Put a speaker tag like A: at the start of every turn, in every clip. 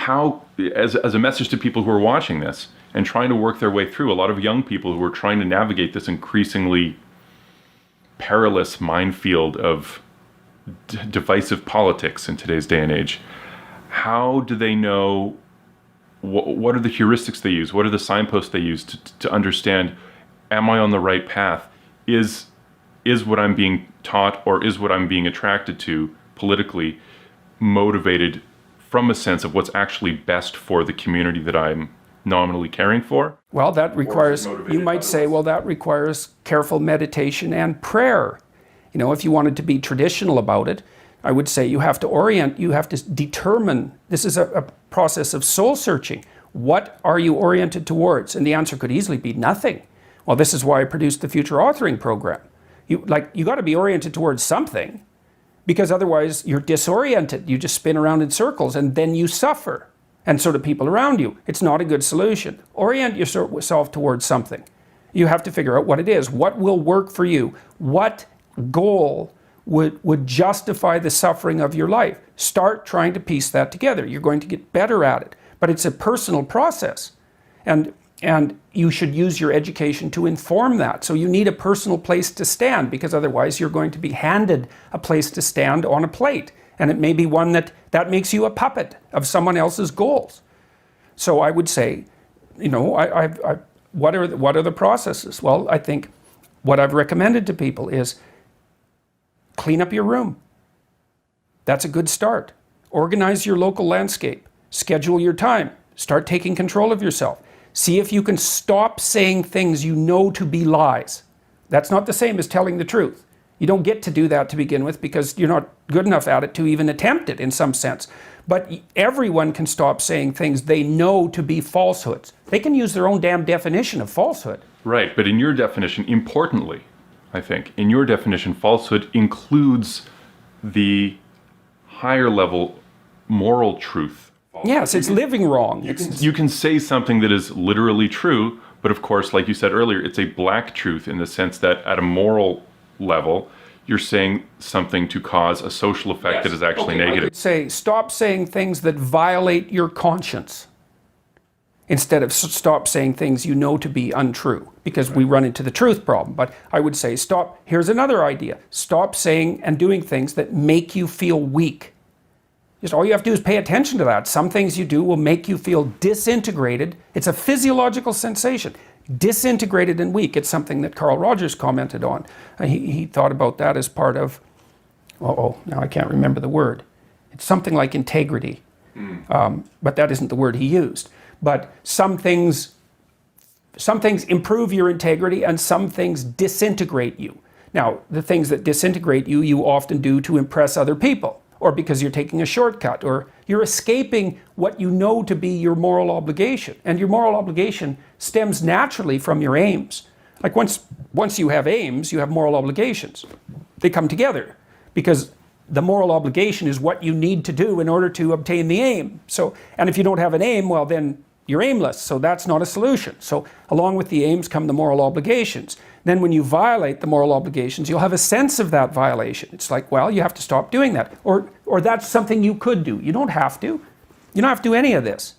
A: how, as a message to people who are watching this and trying to work their way through, a lot of young people who are trying to navigate this increasingly perilous minefield of divisive politics in today's day and age, how do they know, what are the heuristics they use? What are the signposts they use to understand, am I on the right path? Is what I'm being taught or is what I'm being attracted to politically motivated from a sense of what's actually best for the community that I'm nominally caring for?
B: Well, that requires, you might say, well, that requires careful meditation and prayer. You know, if you wanted to be traditional about it, I would say you have to orient, you have to determine, this is a process of soul searching. What are you oriented towards? And the answer could easily be nothing. Well, this is why I produced the Future Authoring Program. You got to be oriented towards something, because otherwise you're disoriented. You just spin around in circles and then you suffer. And so do people around you. It's not a good solution. Orient yourself towards something. You have to figure out what it is. What will work for you? What goal would justify the suffering of your life? Start trying to piece that together. You're going to get better at it. But it's a personal process. And you should use your education to inform that. So you need a personal place to stand, because otherwise you're going to be handed a place to stand on a plate. And it may be one that makes you a puppet of someone else's goals. So I would say, you know, what are the processes? Well, I think what I've recommended to people is clean up your room. That's a good start. Organize your local landscape. Schedule your time. Start taking control of yourself. See if you can stop saying things you know to be lies. That's not the same as telling the truth. You don't get to do that to begin with because you're not good enough at it to even attempt it in some sense. But everyone can stop saying things they know to be falsehoods. They can use their own damn definition of falsehood.
A: Right, but in your definition, importantly, I think, in your definition, falsehood includes the higher level moral truth.
B: Yes, it's living wrong.
A: You can say something that is literally true, but of course, like you said earlier, it's a black truth in the sense that at a moral level, you're saying something to cause a social effect that is actually negative. I would
B: say, stop saying things that violate your conscience instead of stop saying things you know to be untrue, because we run into the truth problem. But I would say, here's another idea. Stop saying and doing things that make you feel weak. Just all you have to do is pay attention to that. Some things you do will make you feel disintegrated. It's a physiological sensation. Disintegrated and weak. It's something that Carl Rogers commented on. He thought about that as part of, now I can't remember the word. It's something like integrity. But that isn't the word he used. But some things improve your integrity and some things disintegrate you. Now, the things that disintegrate you, you often do to impress other people, or because you're taking a shortcut, or you're escaping what you know to be your moral obligation. And your moral obligation stems naturally from your aims. Like once you have aims, you have moral obligations. They come together because the moral obligation is what you need to do in order to obtain the aim. So, and if you don't have an aim, well then you're aimless, so that's not a solution. So along with the aims come the moral obligations. Then when you violate the moral obligations, you'll have a sense of that violation. It's like, well, you have to stop doing that. Or that's something you could do. You don't have to. You don't have to do any of this.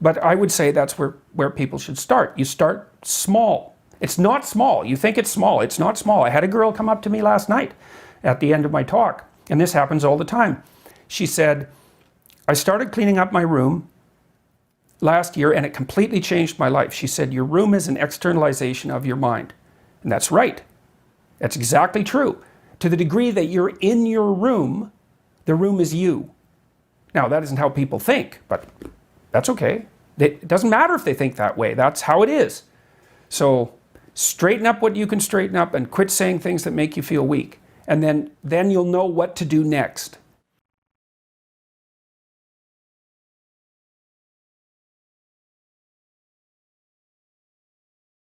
B: But I would say that's where people should start. You start small. It's not small. You think it's small. It's not small. I had a girl come up to me last night at the end of my talk, and this happens all the time. She said, I started cleaning up my room last year, and it completely changed my life. She said, your room is an externalization of your mind. And that's right. That's exactly true. To the degree that you're in your room, the room is you. Now, that isn't how people think, but that's okay. It doesn't matter if they think that way. That's how it is. So straighten up what you can straighten up and quit saying things that make you feel weak. And then you'll know what to do next.